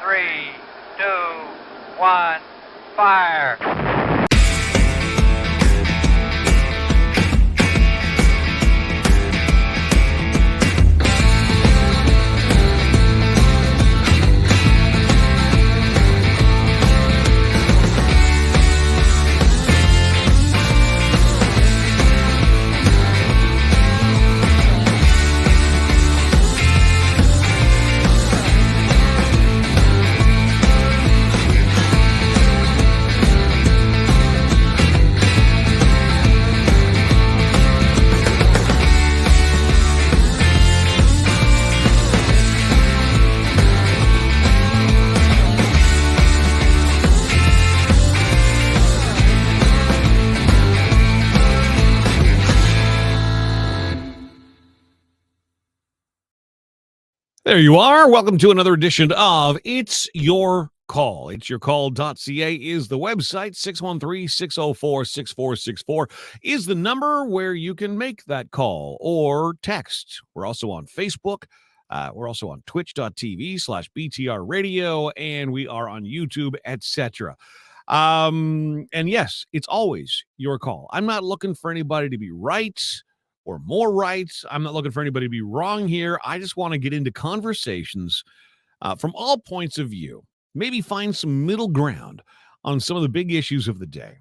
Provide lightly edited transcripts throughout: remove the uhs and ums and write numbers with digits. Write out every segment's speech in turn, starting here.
3, 2, 1, fire. There you are. Welcome to another edition of It's Your Call. Itsyourcall.ca is the website. 613-604-6464 is the number where you can make that call or text. We're also on Facebook. We're also on twitch.tv/BTR radio, and we are on YouTube, etc. And yes, it's always your call. I'm not looking for anybody to be right or more right. I'm not looking for anybody to be wrong here. I just want to get into conversations from all points of view. Maybe find some middle ground on some of the big issues of the day.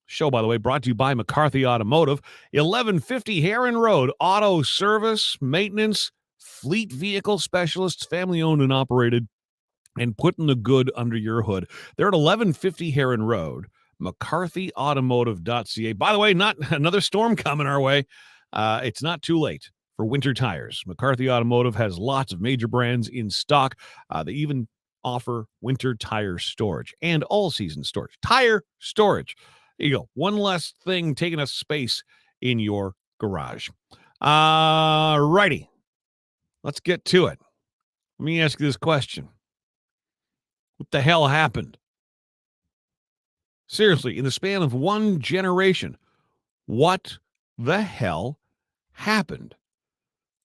Show, by the way, brought to you by McCarthy Automotive, 1150 Heron Road, auto service, maintenance, fleet vehicle specialists, family owned and operated, and putting the good under your hood. They're at 1150 Heron Road, McCarthyAutomotive.ca. By the way, not another storm coming our way. It's not too late for winter tires. McCarthy Automotive has lots of major brands in stock. They even offer winter tire storage and all-season storage. Tire storage. There you go. One less thing taking up space in your garage. Righty. Let's get to it. Let me ask you this question. What the hell happened? Seriously, in the span of one generation, what the hell happened?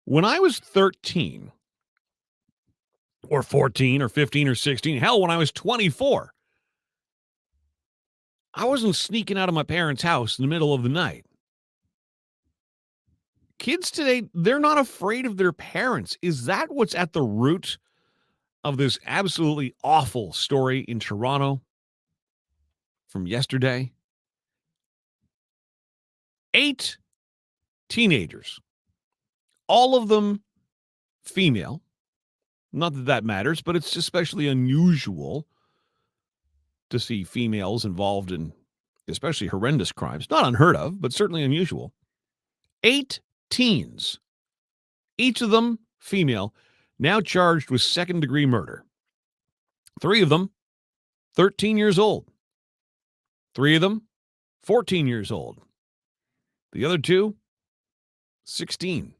When I was 13 or 14 or 15 or 16, hell, when I was 24, I wasn't sneaking out of my parents' house in the middle of the night. Kids today, they're not afraid of their parents. Is that what's at the root of this absolutely awful story in Toronto from yesterday? 8 teenagers, all of them female. Not that that matters, but it's especially unusual to see females involved in especially horrendous crimes. Not unheard of, but certainly unusual. 8 teens, each of them female, now charged with second-degree murder. 3 of them, 13 years old. 3 of them, 14 years old. The other 2, 16.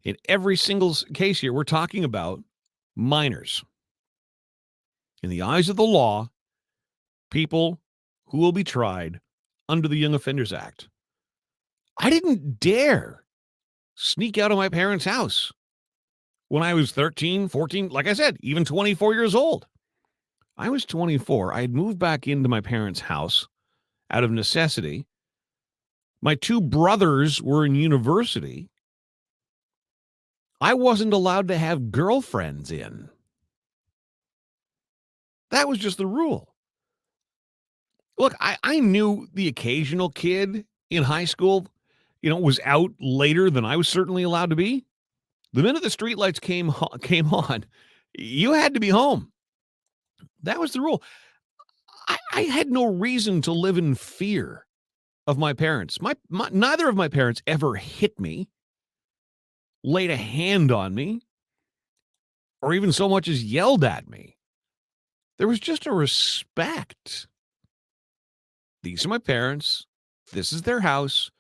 In every single case here, we're talking about minors. In the eyes of the law, people who will be tried under the Young Offenders Act. I didn't dare sneak out of my parents' house when I was 13, 14, like I said, even 24 years old. I was 24. I had moved back into my parents' house out of necessity. My 2 brothers were in university. I wasn't allowed to have girlfriends in. That was just the rule. Look, I knew the occasional kid in high school, was out later than I was certainly allowed to be. The minute the streetlights came on, you had to be home. That was the rule. I had no reason to live in fear of my parents. Neither of my parents ever hit me, laid a hand on me, or even so much as yelled at me. There was just a respect. These are my parents. This is their house.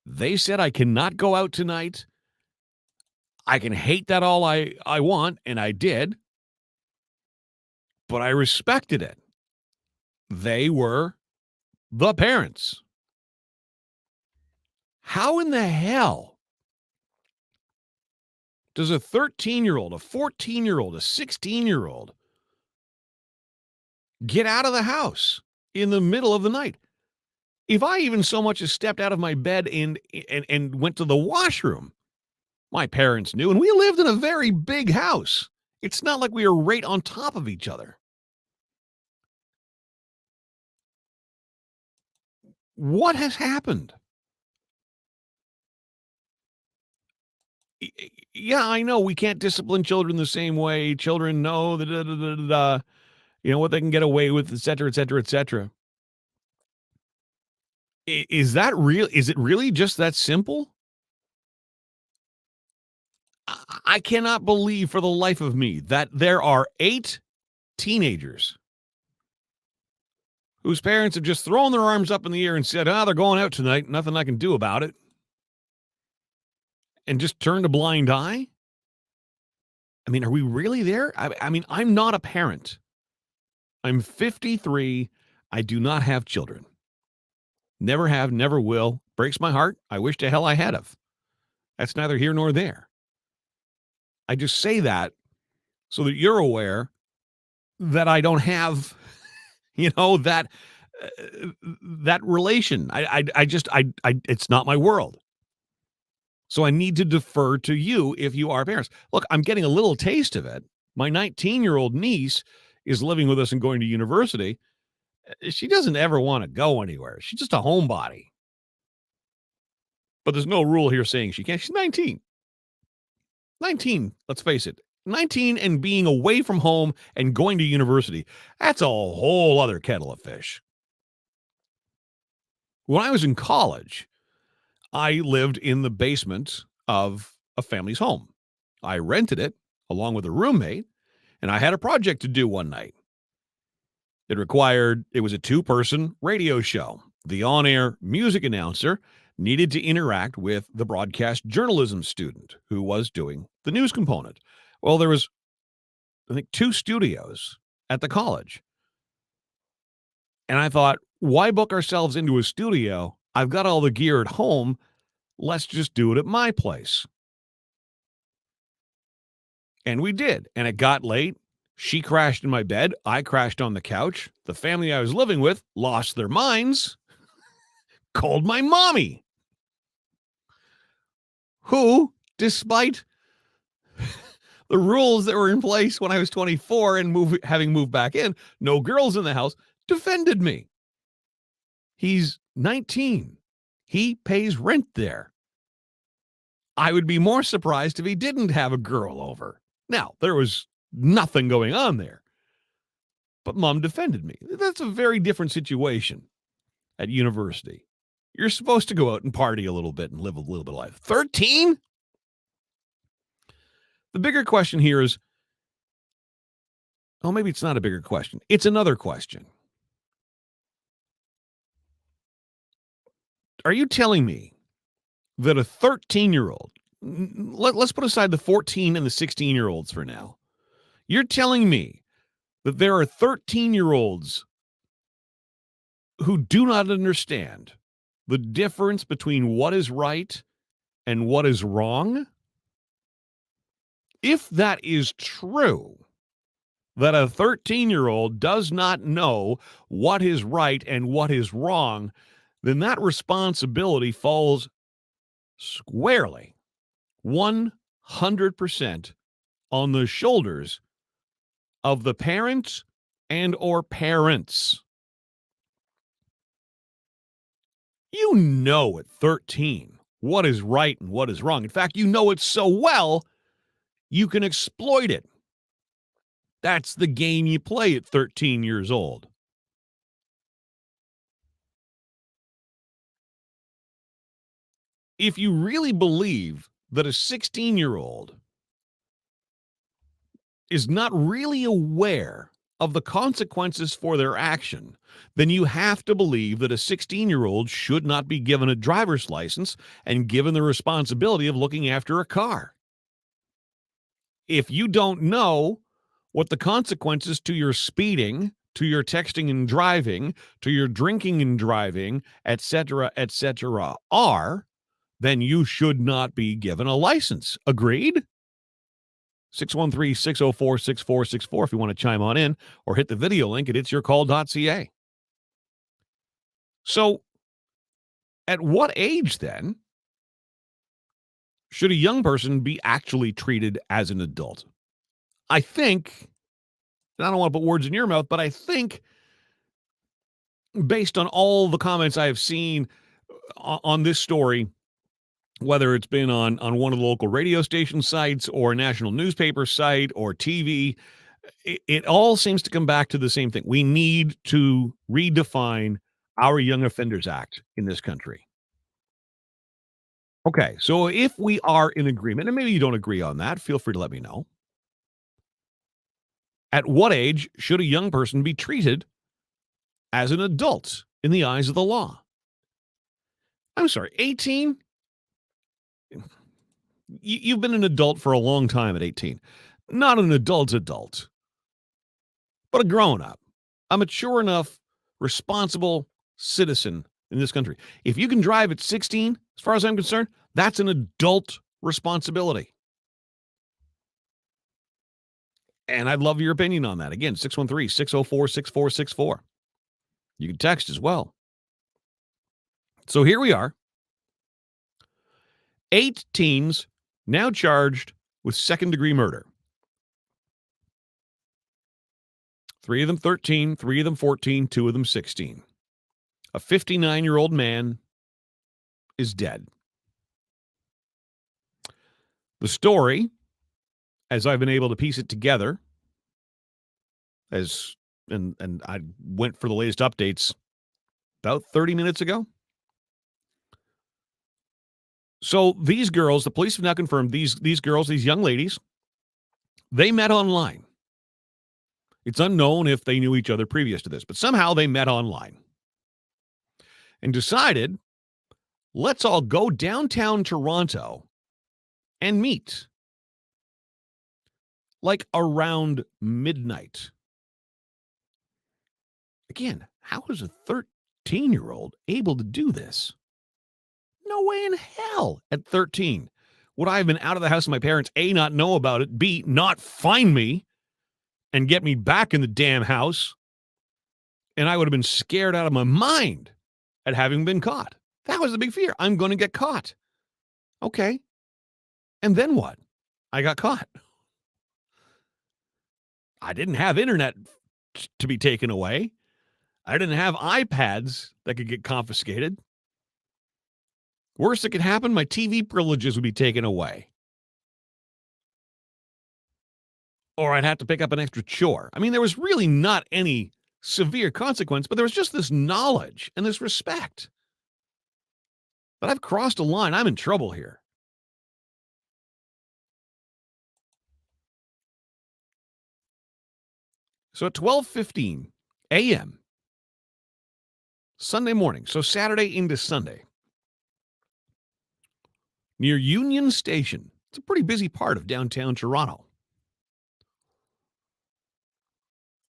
They said I cannot go out tonight. I can hate that all I want, and I did. But I respected it. They were the parents. How in the hell does a 13-year-old, a 14-year-old, a 16-year-old Get out of the house in the middle of the night. If I even so much as stepped out of my bed and went to the washroom, my parents knew, and we lived in a very big house. It's not like we were right on top of each other. What has happened? Yeah, I know we can't discipline children the same way. Children know what they can get away with, et cetera, et cetera, et cetera. Is that real? Is it really just that simple? I cannot believe for the life of me that there are 8 teenagers whose parents have just thrown their arms up in the air and said, they're going out tonight. Nothing I can do about it. And just turned a blind eye. I mean, are we really there? I mean, I'm not a parent. I'm 53. I do not have children. Never have, never will. Breaks my heart. I wish to hell I had of. That's neither here nor there. I just say that so that you're aware that I don't have, that that relation. I just it's not my world. So I need to defer to you if you are parents. Look, I'm getting a little taste of it. My 19-year-old niece is living with us and going to university. She doesn't ever want to go anywhere. She's just a homebody. But there's no rule here saying she can't. She's 19. 19, let's face it. 19 and being away from home and going to university. That's a whole other kettle of fish. When I was in college, I lived in the basement of a family's home. I rented it along with a roommate, and I had a project to do one night. It was a 2-person radio show. The on-air music announcer needed to interact with the broadcast journalism student who was doing the news component. Well, there was, I think, 2 studios at the college. And I thought, why book ourselves into a studio? I've got all the gear at home. Let's just do it at my place. And we did. And it got late. She crashed in my bed. I crashed on the couch. The family I was living with lost their minds, called my mommy, who, despite the rules that were in place when I was 24 and having moved back in, no girls in the house, defended me. He's 19. He pays rent there. I would be more surprised if he didn't have a girl over. Now, there was nothing going on there. But mom defended me. That's a very different situation at university. You're supposed to go out and party a little bit and live a little bit of life. 13? The bigger question here is, maybe it's not a bigger question. It's another question. Are you telling me that a 13-year-old, let's put aside the 14 and the 16-year-olds for now. You're telling me that there are 13-year-olds who do not understand the difference between what is right and what is wrong? If that is true, that a 13-year-old does not know what is right and what is wrong, then that responsibility falls squarely, 100% on the shoulders of the parents and or parents. You know at 13 what is right and what is wrong. In fact, you know it so well, you can exploit it. That's the game you play at 13 years old. If you really believe that a 16-year-old is not really aware of the consequences for their action, then you have to believe that a 16-year-old should not be given a driver's license and given the responsibility of looking after a car. If you don't know what the consequences to your speeding, to your texting and driving, to your drinking and driving, etc., are, then you should not be given a license. Agreed? 613-604-6464 if you want to chime on in, or hit the video link at itsyourcall.ca. So, at what age, then, should a young person be actually treated as an adult? I think, and I don't want to put words in your mouth, but I think, based on all the comments I have seen on this story, whether it's been on one of the local radio station sites or a national newspaper site or TV, it all seems to come back to the same thing. We need to redefine our Young Offenders Act in this country. Okay, so if we are in agreement, and maybe you don't agree on that, feel free to let me know. At what age should a young person be treated as an adult in the eyes of the law? I'm sorry, 18? You've been an adult for a long time at 18. Not an adult, but a grown-up, a mature enough, responsible citizen in this country. If you can drive at 16, as far as I'm concerned, that's an adult responsibility. And I'd love your opinion on that. Again, 613-604-6464. You can text as well. So here we are. 8 teens now charged with second-degree murder. 3 of them 13, 3 of them 14, 2 of them 16. A 59-year-old man is dead. The story, as I've been able to piece it together, and I went for the latest updates about 30 minutes ago. So these girls, the police have now confirmed these girls, these young ladies, they met online. It's unknown if they knew each other previous to this, but somehow they met online and decided, let's all go downtown Toronto and meet. Like around midnight. Again, how is a 13-year-old able to do this? No way in hell at 13 would I have been out of the house with my parents, A, not know about it, B, not find me and get me back in the damn house, and I would have been scared out of my mind at having been caught. That was the big fear. I'm going to get caught. Okay. And then what? I got caught. I didn't have internet to be taken away. I didn't have iPads that could get confiscated. Worst that could happen, my TV privileges would be taken away. Or I'd have to pick up an extra chore. I mean, there was really not any severe consequence, but there was just this knowledge and this respect that I've crossed a line. I'm in trouble here. So at 12:15 a.m., Sunday morning, so Saturday into Sunday, near Union Station, it's a pretty busy part of downtown Toronto.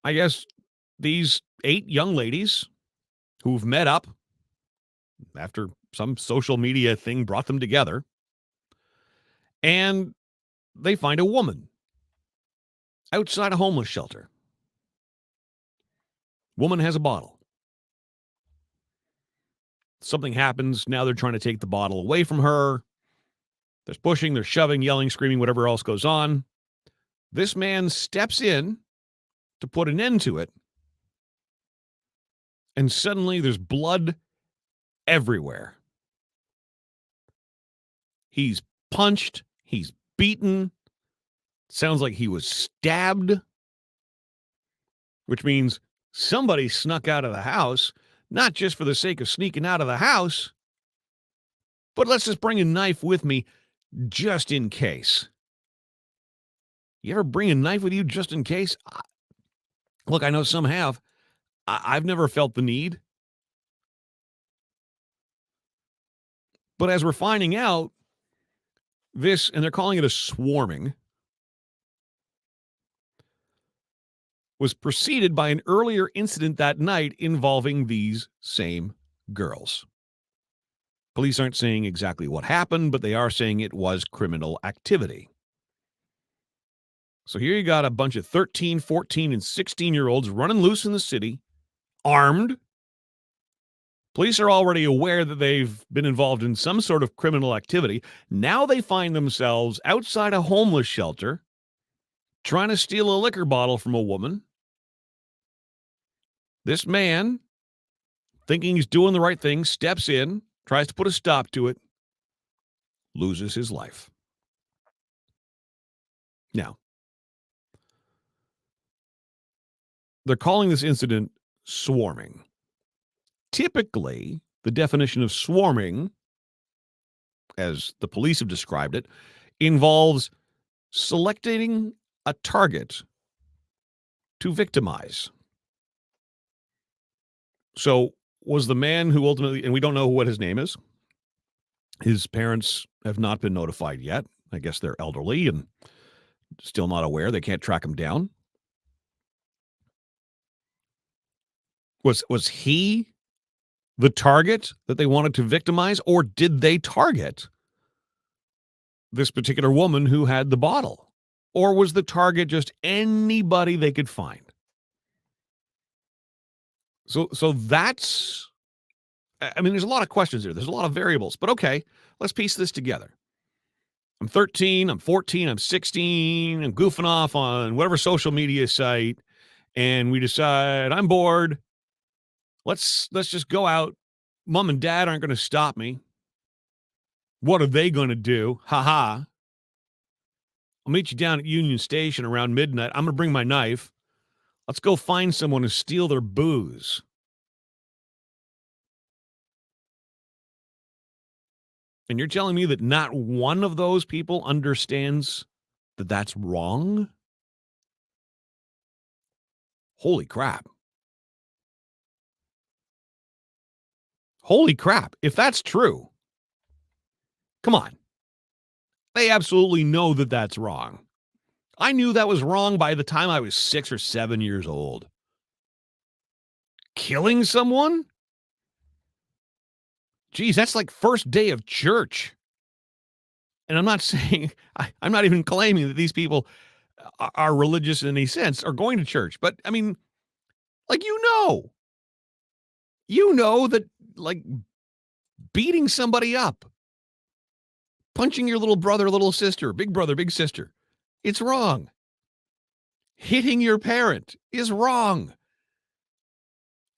I guess these 8 young ladies who've met up after some social media thing brought them together, and they find a woman outside a homeless shelter. Woman has a bottle. Something happens. Now they're trying to take the bottle away from her. There's pushing, there's shoving, yelling, screaming, whatever else goes on. This man steps in to put an end to it. And suddenly there's blood everywhere. He's punched. He's beaten. Sounds like he was stabbed. Which means somebody snuck out of the house, not just for the sake of sneaking out of the house, but let's just bring a knife with me just in case. You ever bring a knife with you just in case? Look, I know some have. I've never felt the need. But as we're finding out, this, and they're calling it a swarming, was preceded by an earlier incident that night involving these same girls. Police aren't saying exactly what happened, but they are saying it was criminal activity. So here you got a bunch of 13, 14, and 16-year-olds running loose in the city, armed. Police are already aware that they've been involved in some sort of criminal activity. Now they find themselves outside a homeless shelter trying to steal a liquor bottle from a woman. This man, thinking he's doing the right thing, steps in, tries to put a stop to it, loses his life. Now, they're calling this incident swarming. Typically, the definition of swarming, as the police have described it, involves selecting a target to victimize. So, was the man who ultimately, and we don't know what his name is, his parents have not been notified yet. I guess they're elderly and still not aware. They can't track him down. Was he the target that they wanted to victimize, or did they target this particular woman who had the bottle? Or was the target just anybody they could find? So that's, I mean, there's a lot of questions here. There's a lot of variables, but okay, let's piece this together. I'm 13, I'm 14, I'm 16, I'm goofing off on whatever social media site, and we decide I'm bored. Let's just go out. Mom and dad aren't going to stop me. What are they going to do? Ha ha. I'll meet you down at Union Station around midnight. I'm going to bring my knife. Let's go find someone to steal their booze. And you're telling me that not one of those people understands that that's wrong? Holy crap. Holy crap. If that's true, come on. They absolutely know that that's wrong. I knew that was wrong by the time I was 6 or 7 years old. Killing someone? Geez, that's like first day of church. And I'm not saying, I'm not even claiming that these people are religious in any sense or going to church. But I mean, like, you know that, like, beating somebody up, punching your little brother, little sister, big sister, it's wrong. Hitting your parent is wrong.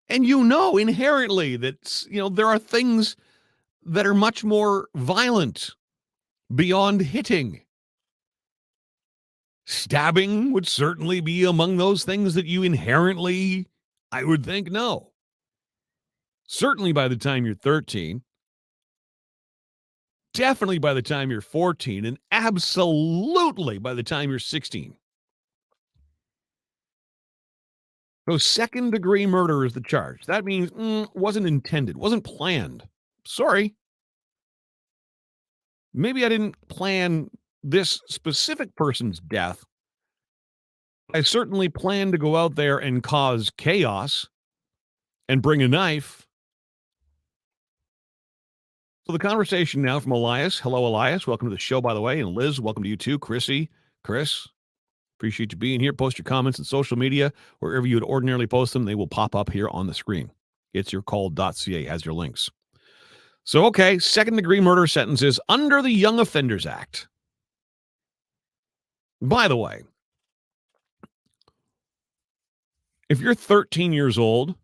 And you know inherently that, there are things that are much more violent beyond hitting. Stabbing would certainly be among those things that you inherently, I would think, no. Certainly by the time you're 13, definitely by the time you're 14, and absolutely by the time you're 16. So second-degree murder is the charge. That means wasn't intended, wasn't planned. Sorry. Maybe I didn't plan this specific person's death. I certainly planned to go out there and cause chaos and bring a knife. So the conversation now from Elias. Hello, Elias. Welcome to the show, by the way. And Liz, welcome to you too. Chrissy, Chris, appreciate you being here. Post your comments on social media. Wherever you would ordinarily post them, they will pop up here on the screen. It's your call.ca has your links. So, okay, second-degree murder sentences under the Young Offenders Act. By the way, if you're 13 years old,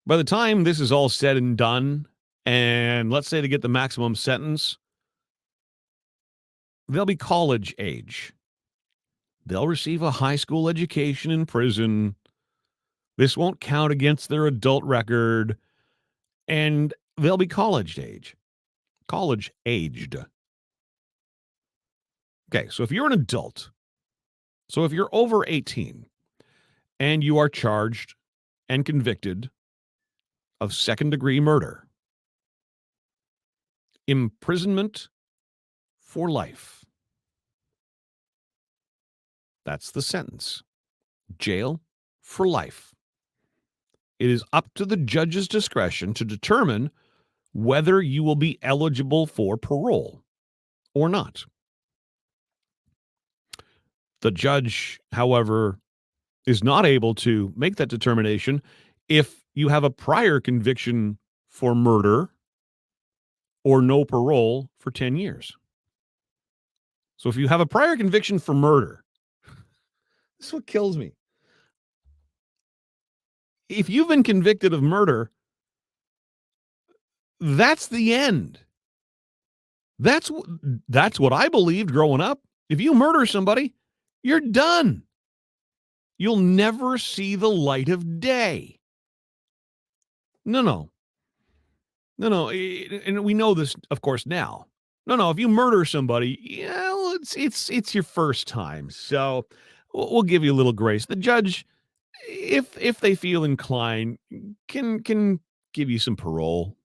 by the time this is all said and done, and let's say to get the maximum sentence, they'll be college age. They'll receive a high school education in prison. This won't count against their adult record, and they'll be college age. College aged. Okay, so if you're an adult, so if you're over 18 and you are charged and convicted of second-degree murder, imprisonment for life. That's the sentence. Jail for life. It is up to the judge's discretion to determine whether you will be eligible for parole or not. The judge, however, is not able to make that determination if you have a prior conviction for murder or no parole for 10 years. So if you have a prior conviction for murder, this is what kills me. If you've been convicted of murder, that's the end. That's what I believed growing up. If you murder somebody, you're done. You'll never see the light of day. No. And we know this, of course, now. No. If you murder somebody, well, it's your first time, so we'll give you a little grace. The judge, if they feel inclined, can give you some parole,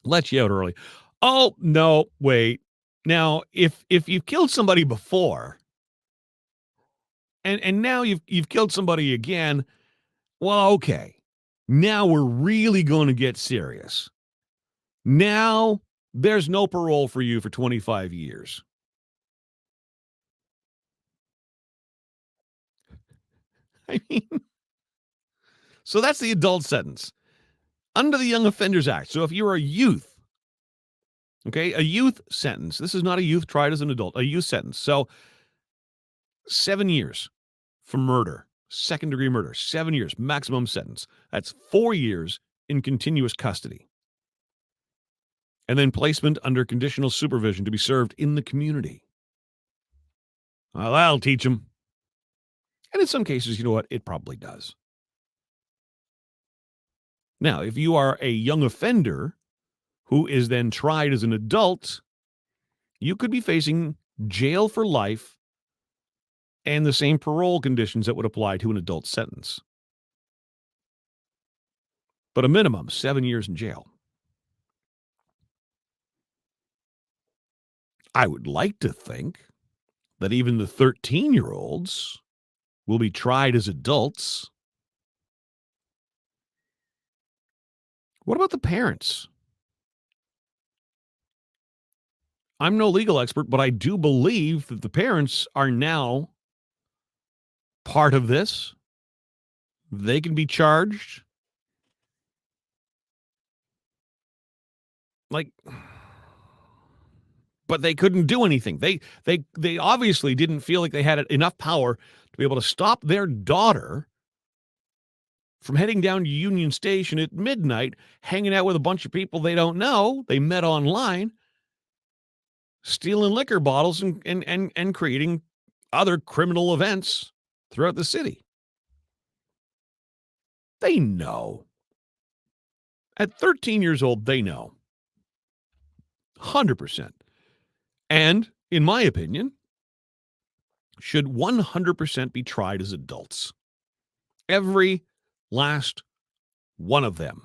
let you out early. Oh no, wait. Now, if you've killed somebody before, and now you've killed somebody again, well, okay. Now we're really going to get serious. Now there's no parole for you for 25 years. I mean, so that's the adult sentence under the Young Offenders Act. So if you're a youth, okay, a youth sentence, this is not a youth tried as an adult, a youth sentence. So 7 years for murder, second degree murder, 7 years maximum sentence. That's 4 years in continuous custody. And then placement under conditional supervision to be served in the community. Well, that'll teach them. And in some cases, you know what? It probably does. Now, if you are a young offender who is then tried as an adult, you could be facing jail for life and the same parole conditions that would apply to an adult sentence. But a minimum, 7 years in jail. I would like to think that even the 13-year-olds will be tried as adults. What about the parents? I'm no legal expert, but I do believe that the parents are now part of this. They can be charged. Like, but they couldn't do anything. They obviously didn't feel like they had enough power to be able to stop their daughter from heading down to Union Station at midnight, hanging out with a bunch of people they don't know. They met online, stealing liquor bottles and creating other criminal events throughout the city. They know. At 13 years old, they know. 100%. And, in my opinion, should 100% be tried as adults. Every last one of them.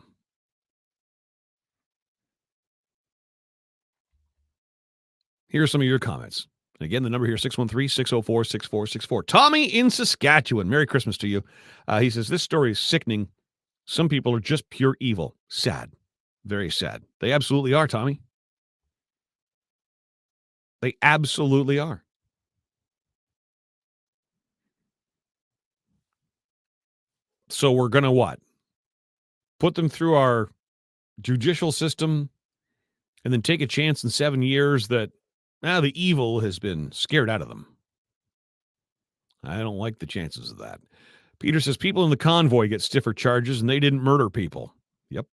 Here are some of your comments. And again, the number here, 613-604-6464. Tommy in Saskatchewan. Merry Christmas to you. He says, this story is sickening. Some people are just pure evil. Sad. Very sad. They absolutely are, Tommy. They absolutely are. So we're going to what? Put them through our judicial system and then take a chance in 7 years that the evil has been scared out of them. I don't like the chances of that. Peter says people in the convoy get stiffer charges and they didn't murder people. Yep.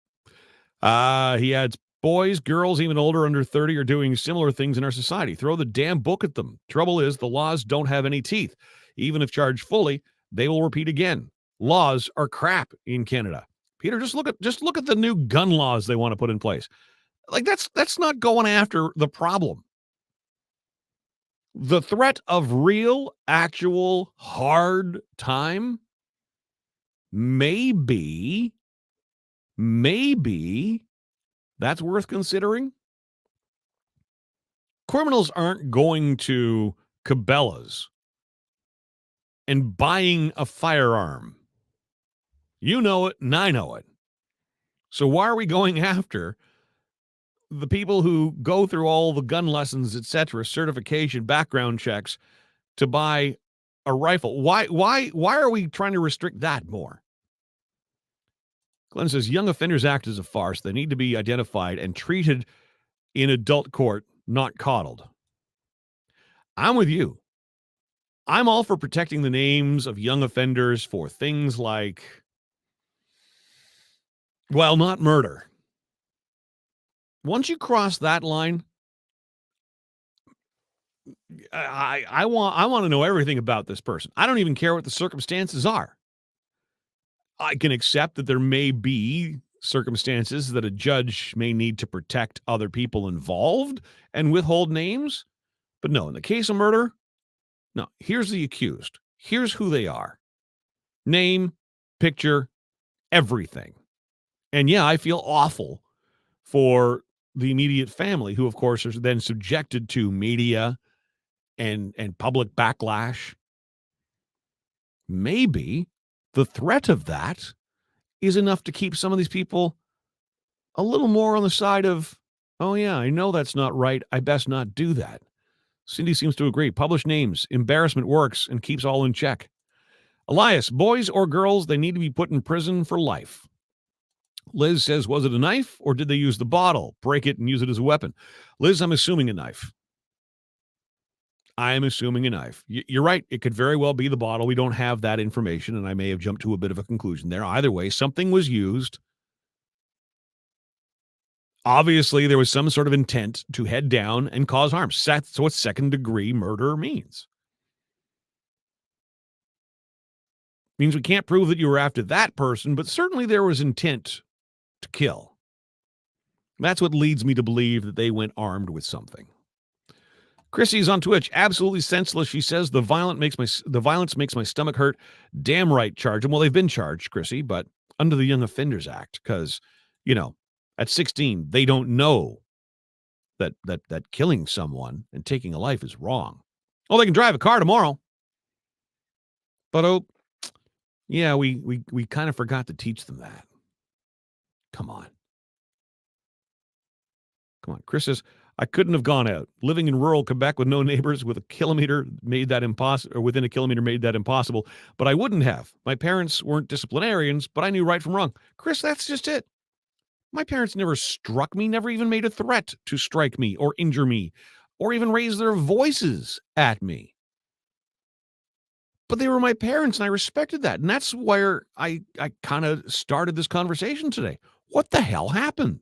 He adds, boys, girls, even older, under 30, are doing similar things in our society. Throw the damn book at them. Trouble is, the laws don't have any teeth. Even if charged fully, they will repeat again. Laws are crap in Canada. Peter, just look at the new gun laws they want to put in place. Like that's not going after the problem. The threat of real, actual, hard time, maybe that's worth considering. Criminals aren't going to Cabela's and buying a firearm. You know it, and I know it. So why are we going after the people who go through all the gun lessons, etc., certification, background checks, to buy a rifle. Why are we trying to restrict that more? Glenn says, Young Offenders Act is a farce. They need to be identified and treated in adult court, not coddled. I'm with you. I'm all for protecting the names of young offenders for things like, well, not murder. Once you cross that line, I want to know everything about this person. I don't even care what the circumstances are. I can accept that there may be circumstances that a judge may need to protect other people involved and withhold names. But no, in the case of murder, no, here's the accused. Here's who they are. Name, picture, everything. And yeah, I feel awful for the immediate family, who, of course, are then subjected to media and public backlash. Maybe the threat of that is enough to keep some of these people a little more on the side of, oh, yeah, I know that's not right. I best not do that. Cindy seems to agree. Publish names. Embarrassment works and keeps all in check. Elias, boys or girls, they need to be put in prison for life. Liz says, was it a knife or did they use the bottle, break it, and use it as a weapon? Liz, I'm assuming a knife. I'm assuming a knife. You're right. It could very well be the bottle. We don't have that information, and I may have jumped to a bit of a conclusion there. Either way, something was used. Obviously, there was some sort of intent to head down and cause harm. That's what second-degree murder means. Means we can't prove that you were after that person, but certainly there was intent to kill. That's what leads me to believe that they went armed with something. Chrissy's on Twitch. Absolutely senseless. She says the violence makes my stomach hurt. Damn right, charge them. Well, they've been charged, Chrissy, but under the Young Offenders Act, because, at 16, they don't know that killing someone and taking a life is wrong. Oh, they can drive a car tomorrow. But yeah, we kind of forgot to teach them that. Come on. Chris says, I couldn't have gone out. Living in rural Quebec with no neighbors within a kilometer made that impossible, but I wouldn't have. My parents weren't disciplinarians, but I knew right from wrong. Chris, that's just it. My parents never struck me, never even made a threat to strike me or injure me or even raise their voices at me. But they were my parents, and I respected that. And that's where I kind of started this conversation today. What the hell happened?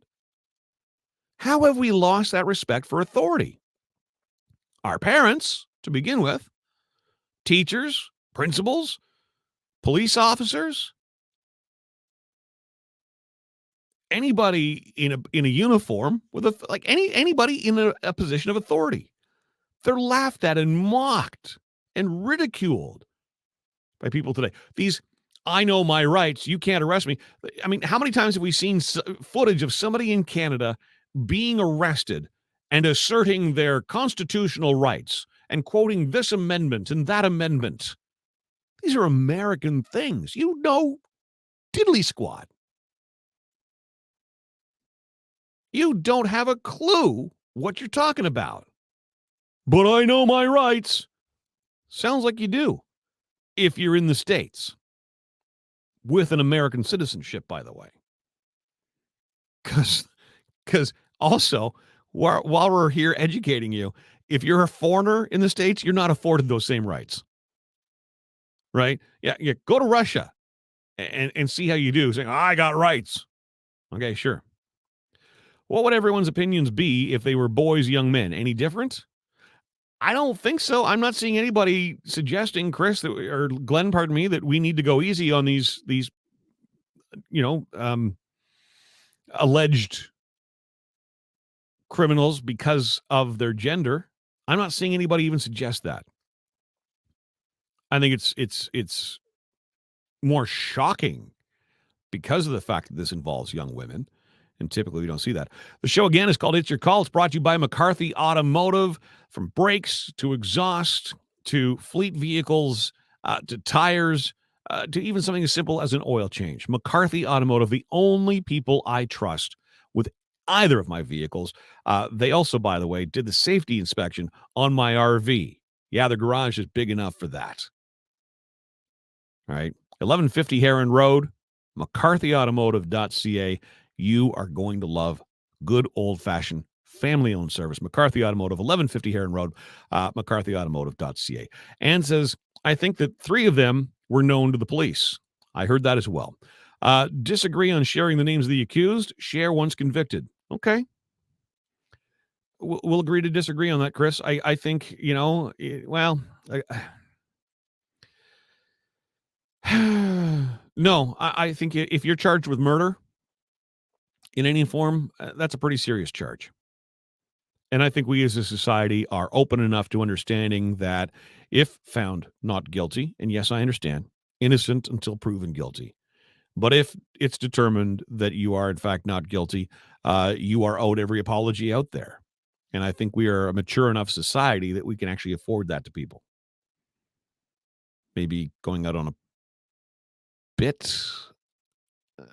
How have we lost that respect for authority? Our parents, to begin with, teachers, principals, police officers, anybody in a uniform with anybody in a position of authority. They're laughed at and mocked and ridiculed by people today. These, I know my rights, you can't arrest me. I mean, how many times have we seen footage of somebody in Canada being arrested and asserting their constitutional rights and quoting this amendment and that amendment? These are American things. Diddly squat. You don't have a clue what you're talking about. But I know my rights. Sounds like you do. If you're in the States. With an American citizenship, by the way. Because also, while we're here educating you, if you're a foreigner in the States, you're not afforded those same rights. Right? Yeah, go to Russia and see how you do. Saying, I got rights. Okay, sure. What would everyone's opinions be if they were boys, young men? Any different? I don't think so. I'm not seeing anybody suggesting, Chris, or Glenn, pardon me, that we need to go easy on these alleged criminals because of their gender. I'm not seeing anybody even suggest that. I think it's more shocking because of the fact that this involves young women. And typically we don't see that. The show, again, is called It's Your Call. It's brought to you by McCarthy Automotive. From brakes to exhaust to fleet vehicles to tires to even something as simple as an oil change. McCarthy Automotive, the only people I trust with either of my vehicles. They also, by the way, did the safety inspection on my RV. Yeah, their garage is big enough for that. All right. 1150 Heron Road, McCarthyAutomotive.ca. You are going to love good old-fashioned family-owned service. McCarthy Automotive, 1150 Heron Road, McCarthyAutomotive.ca. Ann says, I think that 3 of them were known to the police. I heard that as well. Disagree on sharing the names of the accused. Share once convicted. Okay. We'll agree to disagree on that, Chris. I think, well, no, I think if you're charged with murder in any form, that's a pretty serious charge. And I think we as a society are open enough to understanding that if found not guilty, and yes, I understand, innocent until proven guilty. But if it's determined that you are, in fact, not guilty, you are owed every apology out there. And I think we are a mature enough society that we can actually afford that to people. Maybe going out on a bit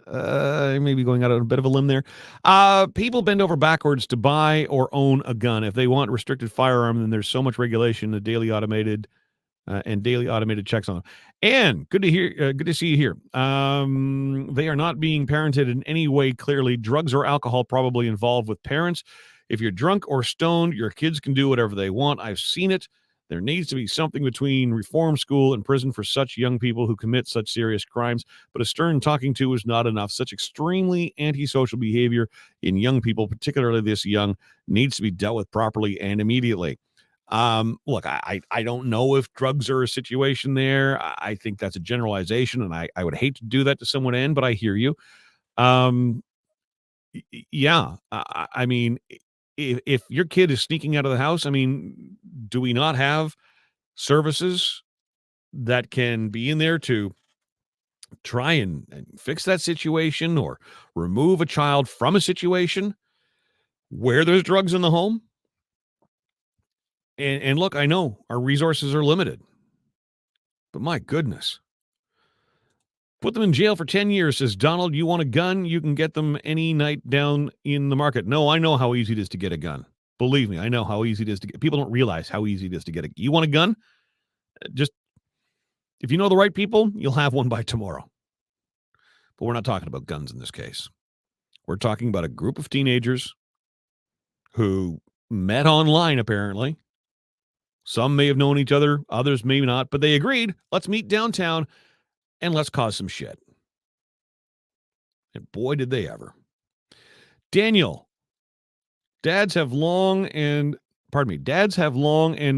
maybe going out on a bit of a limb there. People bend over backwards to buy or own a gun. If they want restricted firearm, then there's so much regulation, the daily automated checks on them. And good to hear. Good to see you here. They are not being parented in any way. Clearly, drugs or alcohol probably involved with parents. If you're drunk or stoned, your kids can do whatever they want. I've seen it. There needs to be something between reform school and prison for such young people who commit such serious crimes. But a stern talking to is not enough. Such extremely antisocial behavior in young people, particularly this young, needs to be dealt with properly and immediately. Look, I don't know if drugs are a situation there. I think that's a generalization, and I would hate to do that to someone in, but I hear you. Yeah, I mean, if your kid is sneaking out of the house, I mean, do we not have services that can be in there to try and fix that situation or remove a child from a situation where there's drugs in the home? And look, I know our resources are limited, but my goodness. Put them in jail for 10 years, says Donald. You want a gun? You can get them any night down in the market. No, I know how easy it is to get a gun. Believe me, I know how easy it is to get. People don't realize how easy it is to get a. You want a gun? Just if you know the right people, you'll have one by tomorrow. But we're not talking about guns in this case. We're talking about a group of teenagers who met online, apparently. Some may have known each other, others may not, but they agreed, let's meet downtown and let's cause some shit. And boy, did they ever. Daniel, dads have long and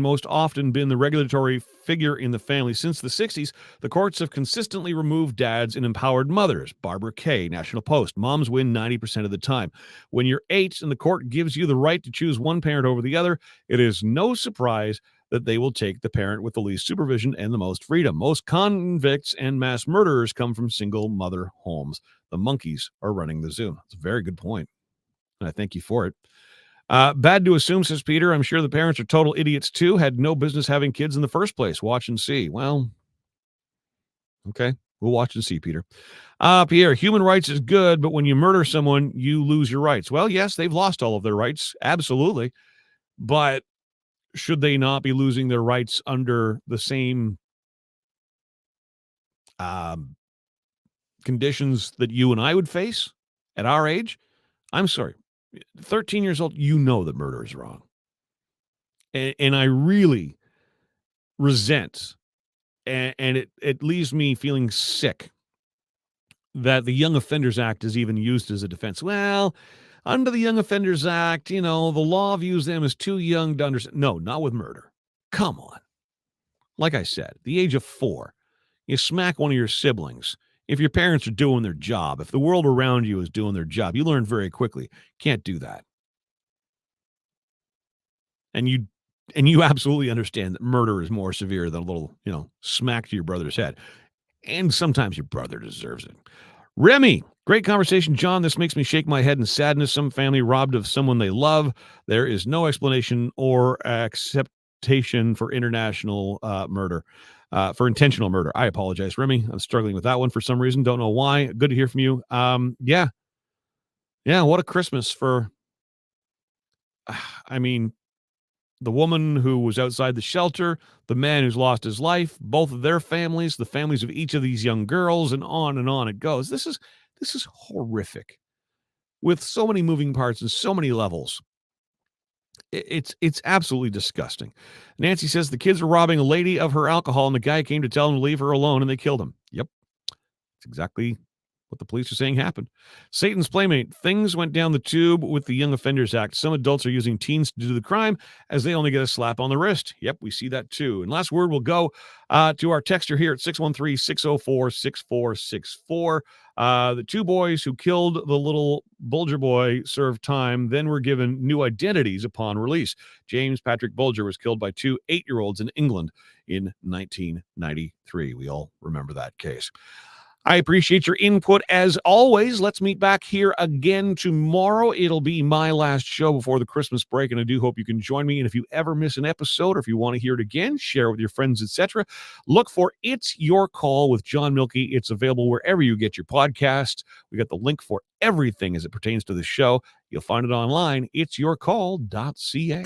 most often been the regulatory figure in the family. Since the 60s, the courts have consistently removed dads and empowered mothers. Barbara Kay, National Post. Moms win 90% of the time. When you're 8 and the court gives you the right to choose one parent over the other, it is no surprise that they will take the parent with the least supervision and the most freedom. Most convicts and mass murderers come from single mother homes. The monkeys are running the zoo. That's a very good point, and I thank you for it. Bad to assume, says Peter. I'm sure the parents are total idiots too. Had no business having kids in the first place. Watch and see. Well, okay. We'll watch and see, Peter. Pierre, human rights is good, but when you murder someone, you lose your rights. Well, yes, they've lost all of their rights. Absolutely. But should they not be losing their rights under the same conditions that you and I would face at our age? I'm sorry. 13 years old, you know that murder is wrong. And I really resent, and it leaves me feeling sick that the Young Offenders Act is even used as a defense. Well, under the Young Offenders Act, the law views them as too young to understand. No, not with murder. Come on. Like I said, the age of 4, you smack one of your siblings. If your parents are doing their job, if the world around you is doing their job, you learn very quickly. Can't do that. And you absolutely understand that murder is more severe than a little, smack to your brother's head. And sometimes your brother deserves it. Remy, great conversation, John. This makes me shake my head in sadness. Some family robbed of someone they love. There is no explanation or acceptation for international murder. For intentional murder. I apologize, Remy. I'm struggling with that one for some reason. Don't know why. Good to hear from you. Yeah. What a Christmas for, I mean, the woman who was outside the shelter, the man who's lost his life, both of their families, the families of each of these young girls, and on it goes. This is horrific, with so many moving parts and so many levels. It's absolutely disgusting. Nancy says the kids were robbing a lady of her alcohol, and the guy came to tell them to leave her alone, and they killed him. Yep, it's exactly what the police are saying happened. Satan's Playmate. Things went down the tube with the Young Offenders Act. Some adults are using teens to do the crime as they only get a slap on the wrist. Yep, we see that too. And last word will go to our texter here at 613-604-6464. The two boys who killed the little Bulger boy served time, then were given new identities upon release. James Patrick Bulger was killed by two 8-year-olds in England in 1993. We all remember that case. I appreciate your input as always. Let's meet back here again tomorrow. It'll be my last show before the Christmas break, and I do hope you can join me. And if you ever miss an episode, or if you want to hear it again, share with your friends, etc., look for It's Your Call with John Milkey. It's available wherever you get your podcasts. We got the link for everything as it pertains to the show. You'll find it online, itsyourcall.ca.